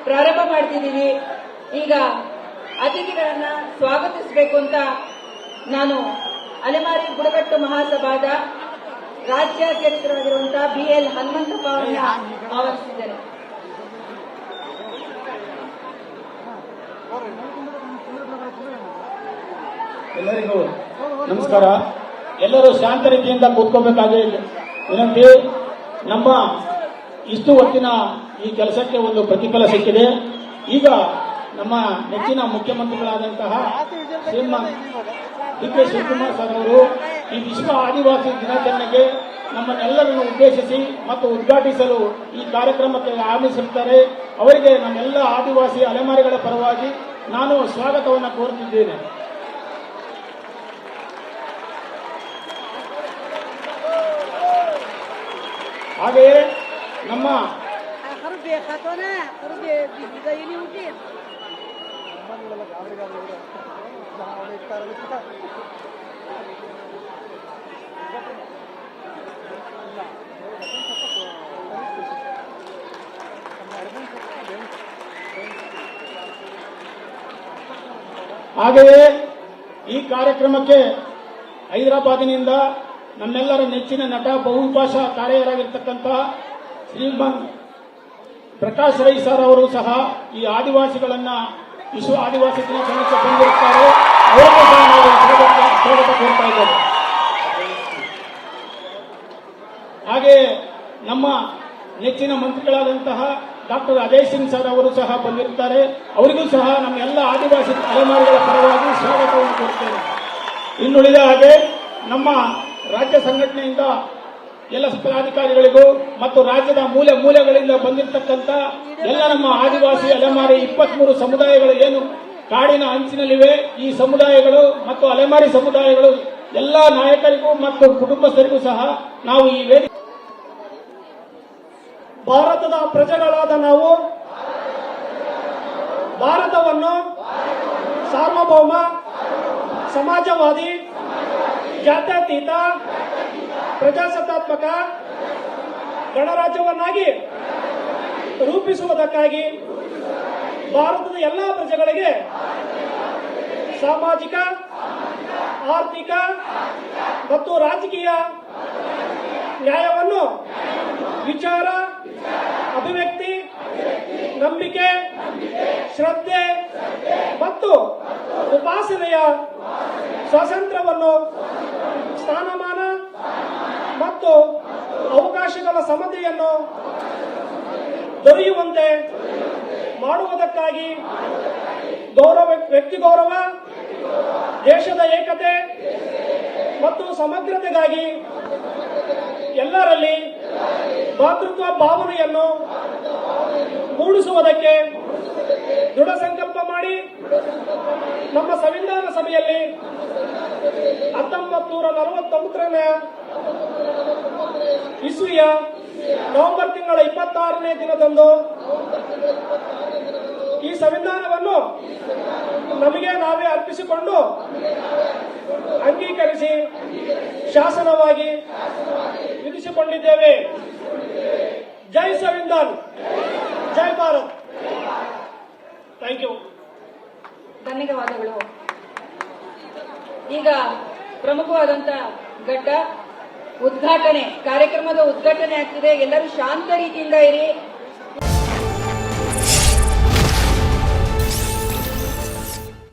ಪ್ರಾರಂಭ ಮಾಡ್ತಿದ್ದೀವಿ. ಈಗ ಅತಿಥಿಗಳನ್ನ ಸ್ವಾಗತಿಸಬೇಕು ಅಂತ ನಾನು ಅಲೆಮಾರಿ ಬುಡಕಟ್ಟು ಮಹಾಸಭಾದ ರಾಜ್ಯಾಧ್ಯಕ್ಷರಾಗಿರುವಂತಹ BL ಹನುಮಂತಪ್ಪ ಅವರನ್ನ ಆಹ್ವಾನಿಸಿದ್ದೇನೆ. ಎಲ್ಲರಿಗೂ ನಮಸ್ಕಾರ. ಎಲ್ಲರೂ ಶಾಂತ ರೀತಿಯಿಂದ ಕೂತ್ಕೋಬೇಕಾಗಿ ವಿನಂತಿ. ನಮ್ಮ ಇಷ್ಟು ಹೊತ್ತಿನ ಈ ಕೆಲಸಕ್ಕೆ ಒಂದು ಪ್ರತಿಫಲ ಸಿಕ್ಕಿದೆ. ಈಗ ನಮ್ಮ ನೆಚ್ಚಿನ ಮುಖ್ಯಮಂತ್ರಿಗಳಾದಂತಹ ಶ್ರೀಮಾನ್ DK ಶಿವಕುಮಾರ್ ಸರ್ ಅವರು ಈ ವಿಶ್ವ ಆದಿವಾಸಿ ದಿನಾಚರಣೆಗೆ ನಮ್ಮನ್ನೆಲ್ಲರನ್ನು ಉದ್ದೇಶಿಸಿ ಮತ್ತು ಉದ್ಘಾಟಿಸಲು ಈ ಕಾರ್ಯಕ್ರಮಕ್ಕೆ ಆಗಮಿಸಿರುತ್ತಾರೆ. ಅವರಿಗೆ ನಮ್ಮೆಲ್ಲ ಆದಿವಾಸಿ ಅಲೆಮಾರಿಗಳ ಪರವಾಗಿ ನಾನು ಸ್ವಾಗತವನ್ನು ಕೋರುತ್ತಿದ್ದೇನೆ. ಹಾಗೆಯೇ ನಮ್ಮ ಹಾಗೆಯೇ ಈ ಕಾರ್ಯಕ್ರಮಕ್ಕೆ ಹೈದರಾಬಾದಿನಿಂದ ನಮ್ಮೆಲ್ಲರ ನೆಚ್ಚಿನ ನಟ ಬಹುಭಾಷಾ ತಾರೆಯರಾಗಿರ್ತಕ್ಕಂಥ ಶ್ರೀಮಾನ್ ಪ್ರಕಾಶ್ ರೈ ಸರ್ ಅವರು ಸಹ ಈ ಆದಿವಾಸಿಗಳನ್ನ ವಿಶ್ವ ಆದಿವಾಸಿ ದಿನಾಚರಣೆಗೆ ಬಂದಿರುತ್ತಾರೆ. ಅವರಿಗೂ ಸಹ ನಾವು ಸ್ವಾಗತ ಕೋರ್ತಾ ಇದ್ದೇವೆ. ಹಾಗೆಯೇ ನಮ್ಮ ನೆಚ್ಚಿನ ಮಂತ್ರಿಗಳಾದಂತಹ ಡಾಕ್ಟರ್ ಅಜಯ್ ಸಿಂಗ್ ಸರ್ ಅವರು ಸಹ ಬಂದಿರುತ್ತಾರೆ. ಅವರಿಗೂ ಸಹ ನಮ್ಮ ಎಲ್ಲ ಆದಿವಾಸಿ ತಲೆಮಾರುಗಳ ಪರವಾಗಿ ಸ್ವಾಗತವನ್ನು ಕೋರುತ್ತೇನೆ. ಇನ್ನುಳಿದ ಹಾಗೆ ನಮ್ಮ ರಾಜ್ಯ ಸಂಘಟನೆಯಿಂದ ಎಲ್ಲ ಪದಾಧಿಕಾರಿಗಳಿಗೂ ಮತ್ತು ರಾಜ್ಯದ ಮೂಲೆ ಮೂಲೆಗಳಿಂದ ಬಂದಿರತಕ್ಕಂಥ ಎಲ್ಲ ನಮ್ಮ ಆದಿವಾಸಿ ಅಲೆಮಾರಿ 23 ಸಮುದಾಯಗಳು ಏನು ಕಾಡಿನ ಅಂಚಿನಲ್ಲಿವೆ, ಈ ಸಮುದಾಯಗಳು ಮತ್ತು ಅಲೆಮಾರಿ ಸಮುದಾಯಗಳು ಎಲ್ಲ ನಾಯಕರಿಗೂ ಮತ್ತು ಕುಟುಂಬಸ್ಥರಿಗೂ ಸಹ ನಾವು ಈ ವೇದಿಕೆ ಭಾರತದ ಪ್ರಜೆಗಳಾದ ನಾವು ಭಾರತವನ್ನು ಸಾರ್ವಭೌಮ, ಸಮಾಜವಾದಿ, ಜಾತ್ಯತೀತ, ಪ್ರಜಾಸತ್ತಾತ್ಮಕ ಗಣರಾಜ್ಯವನ್ನಾಗಿ ರೂಪಿಸುವುದಕ್ಕಾಗಿ ಭಾರತದ ಎಲ್ಲ ಪ್ರಜೆಗಳಿಗೆ ಸಾಮಾಜಿಕ, ಆರ್ಥಿಕ ಮತ್ತು ರಾಜಕೀಯ ನ್ಯಾಯವನ್ನು ವಿಚಾರ, ಅಭಿವ್ಯಕ್ತಿ, ನಂಬಿಕೆ, ಶ್ರದ್ಧೆ ಮತ್ತು ಉಪಾಸನೆಯ ಸ್ವಾತಂತ್ರ್ಯವನ್ನು, ಸ್ಥಾನಮಾನ ಮತ್ತು ಅವಕಾಶಗಳ ಸಮತೆಯನ್ನು ದೊರೆಯುವಂತೆ ಮಾಡುವುದಕ್ಕಾಗಿ ವ್ಯಕ್ತಿ ಗೌರವ, ದೇಶದ ಏಕತೆ ಮತ್ತು ಸಮಗ್ರತೆಗಾಗಿ ಎಲ್ಲರಲ್ಲಿ ಭಾತೃತ್ವ ಭಾವನೆಯನ್ನು ಮೂಡಿಸುವುದಕ್ಕೆ ದೃಢ ಸಂಕಲ್ಪ ಮಾಡಿ ನಮ್ಮ ಸಂವಿಧಾನ ಸಭೆಯಲ್ಲಿ 1949ನೇ ಇಸ್ವಿಯ ನವೆಂಬರ್ ತಿಂಗಳ 26ನೇ ದಿನದಂದು ಈ ಸಂವಿಧಾನವನ್ನು ನಮಗೆ ನಾವೇ ಅರ್ಪಿಸಿಕೊಂಡು ಅಂಗೀಕರಿಸಿ ಶಾಸನವಾಗಿ ವಿಧಿಸಿಕೊಂಡಿದ್ದೇವೆ. ಜೈ ಸಂವಿಧಾನ್, ಜೈ ಭಾರತ್. Thank you. ಧನ್ಯವಾದಗಳು. ಈಗ ಪ್ರಮುಖವಾದಂತ ಘಟ್ಟ ಉದ್ಘಾಟನೆ, ಕಾರ್ಯಕ್ರಮದ ಉದ್ಘಾಟನೆ ಆಗ್ತಿದೆ. ಎಲ್ಲರೂ ಶಾಂತ ರೀತಿಯಿಂದ ಇರಿ.